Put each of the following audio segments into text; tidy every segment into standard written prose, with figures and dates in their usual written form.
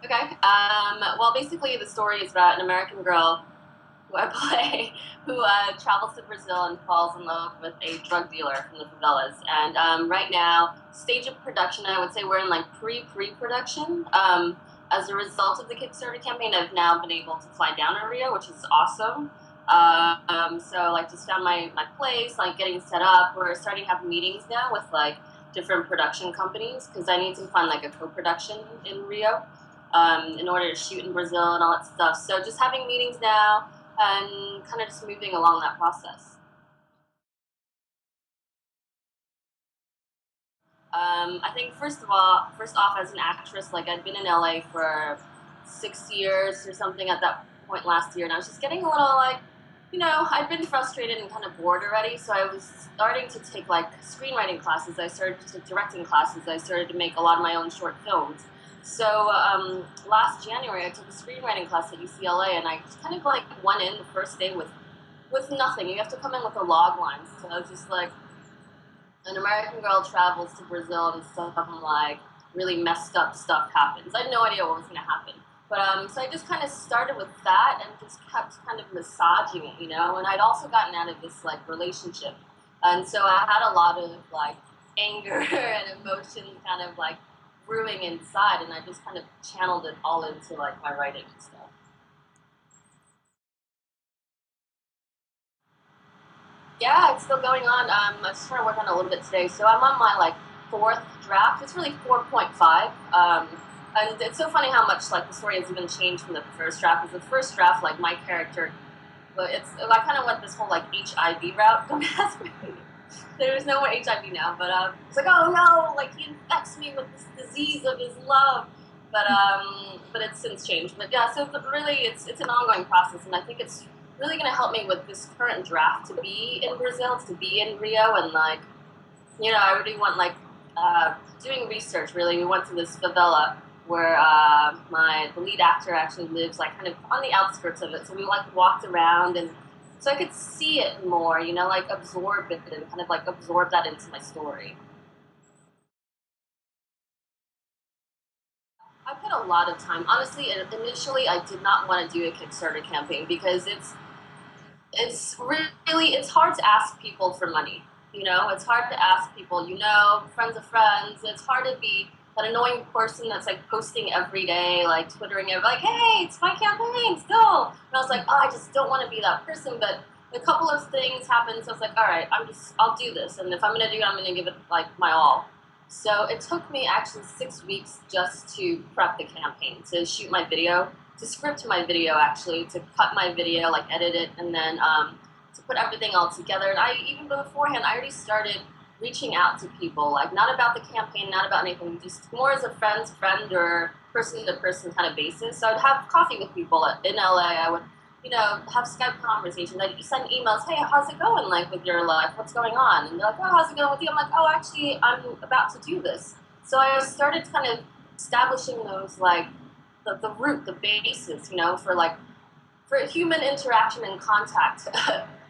Okay. Well, basically, the story is about an American girl who I play who travels to Brazil and falls in love with a drug dealer from the favelas. And right now, stage of production, I would say we're in like pre-production. As a result of the Kickstarter campaign, I've now been able to fly down to Rio, which is awesome. So like just found my place, like getting set up. We're starting to have meetings now with like different production companies because I need to find like a co-production in Rio in order to shoot in Brazil and all that stuff. So just having meetings now and kind of just moving along that process. I think first off, as an actress, like I'd been in LA for 6 years or something at that point last year, and I was just getting a little like, I'd been frustrated and kind of bored already. So I was starting to take like screenwriting classes. I started to take directing classes. I started to make a lot of my own short films. So last January, I took a screenwriting class at UCLA, and I just kind of like went in the first day with nothing. You have to come in with a log line. So I was just like, an American girl travels to Brazil and stuff, and like really messed up stuff happens. I had no idea what was going to happen. But so I just kind of started with that and just kept kind of massaging it, And I'd also gotten out of this like relationship, and so I had a lot of like anger and emotion kind of like brewing inside, and I just kind of channeled it all into like my writing and stuff. Yeah, it's still going on. I'm just trying to work on it a little bit today. So I'm on my like fourth draft. It's really 4.5. And it's so funny how much like the story has even changed from the first draft. Because the first draft, like my character, well, I kind of went this whole like HIV route. Don't ask me. There's no more HIV now, but it's like, oh no, like he infects me with this disease of his love. But it's since changed. But yeah, so really, it's an ongoing process, and I think it's really going to help me with this current draft to be in Brazil, to be in Rio, and like, I really want like doing research. Really, we went to this favela where the lead actor actually lives, like kind of on the outskirts of it. So we like walked around, and so I could see it more, like absorb it and kind of like absorb that into my story. I put a lot of time. Honestly, initially I did not want to do a Kickstarter campaign because it's hard to ask people for money. It's hard to ask people, friends of friends. It's hard to be that annoying person that's like posting every day, like twittering it, like, hey, it's my campaign still. And I was like, oh, I just don't want to be that person. But a couple of things happened, so I was like, all right, I'll do this. And if I'm gonna do it, I'm gonna give it like my all. So it took me actually 6 weeks just to prep the campaign, to shoot my video, to script my video actually, to cut my video, like edit it, and then to put everything all together. And even beforehand, I already started reaching out to people, like not about the campaign, not about anything, just more as a friend's friend or person-to-person kind of basis. So I'd have coffee with people in LA. I would, have Skype conversations. I'd send emails, hey, how's it going, like, with your life? What's going on? And they're like, oh, how's it going with you? I'm like, oh, actually, I'm about to do this. So I started kind of establishing those, like, the root, the basis, for human interaction and contact.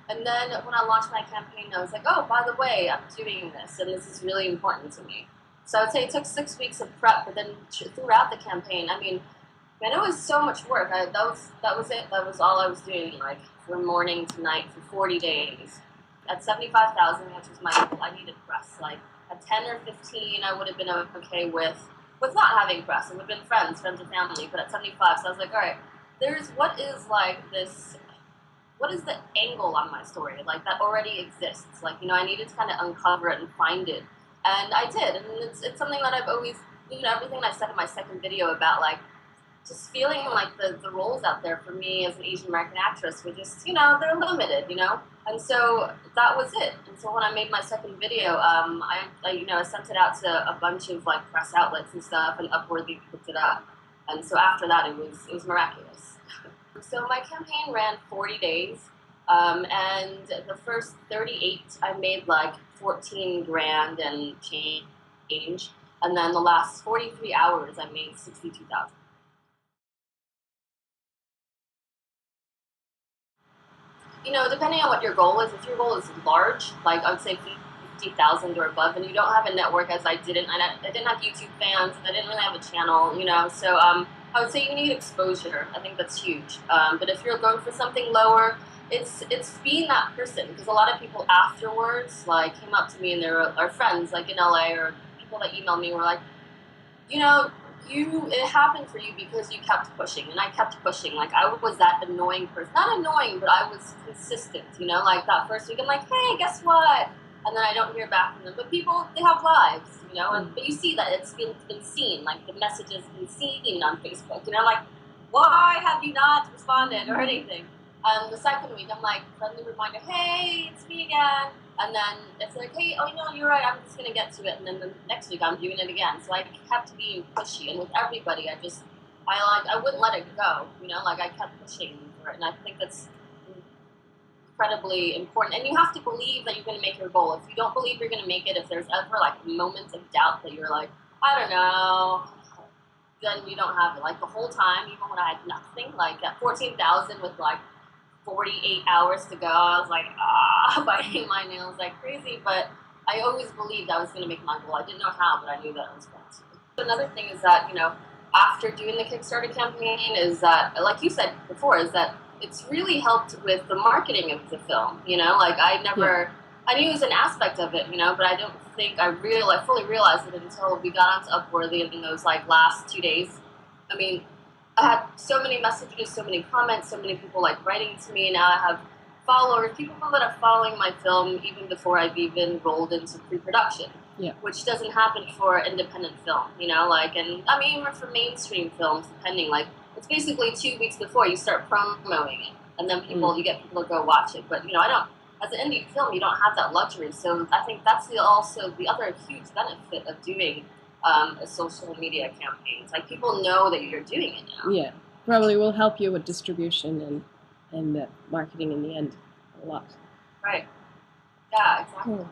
And then when I launched my campaign, I was like, oh, by the way, I'm doing this, and this is really important to me. So I'd say it took 6 weeks of prep, but then throughout the campaign, I mean, man, it was so much work. That was it. That was all I was doing, like from morning to night for 40 days. At 75,000, which was my goal, I needed press. Like at 10 or 15, I would have been okay with not having press. It would have been friends and family. But at 75, so I was like, all right, what is the angle on my story, like that already exists? Like, I needed to kind of uncover it and find it. And I did. And it's something that I've always, everything I said in my second video about, like, just feeling like the roles out there for me as an Asian American actress were just, they're limited, And so that was it. And so when I made my second video, I sent it out to a bunch of, like, press outlets and stuff, and Upworthy picked it up. And so after that, it was miraculous. So my campaign ran 40 days, and the first 38, I made like 14 grand and change, and then the last 43 hours, I made 62,000. Depending on what your goal is, if your goal is large, like I would say 50,000 or above, and you don't have a network, as I didn't have YouTube fans, I didn't really have a channel, so I would say you need exposure. I think that's huge. But if you're going for something lower, it's being that person, because a lot of people afterwards like came up to me and they were our friends like in LA, or people that emailed me were like, you know, it happened for you because you kept pushing, and I kept pushing. Like I was that annoying person, not annoying, but I was consistent. You know, like that first week, I'm like, hey, guess what? And then I don't hear back from them. But people, they have lives, you know, and but you see that it's been seen, like the message has been seen on Facebook. You know, like why have you not responded or anything? The second week, I'm like, friendly reminder, hey, it's me again. And then it's like, hey, oh no, you're right, I'm just gonna get to it. And then the next week I'm doing it again. So I kept being pushy, and with everybody, I wouldn't let it go. You know, like I kept pushing for it, and I think that's incredibly important. And you have to believe that you're gonna make your goal. If you don't believe you're gonna make it, if there's ever like moments of doubt that you're like, I don't know, then you don't have it. Like the whole time, even when I had nothing, like at 14,000 with like 48 hours to go, I was like, biting my nails like crazy. But I always believed I was going to make my goal. I didn't know how, but I knew that I was going to. Another thing is that, you know, after doing the Kickstarter campaign, is that, like you said before, is that it's really helped with the marketing of the film. You know, like I knew it was an aspect of it, you know, but I don't think I fully realized it until we got onto Upworthy in those like last 2 days. I mean, I had so many messages, so many comments, so many people like writing to me. Now I have followers, people that are following my film even before I've even rolled into pre-production, which doesn't happen for independent film, you know, like, and I mean, even for mainstream films, depending, like, it's basically 2 weeks before you start promoting it, and then you get people to go watch it. But, you know, as an indie film, you don't have that luxury. So I think that's also the other huge benefit of doing a social media campaign. It's like people know that you're doing it now. Yeah, probably will help you with distribution and marketing in the end a lot. Right. Yeah, exactly. Cool.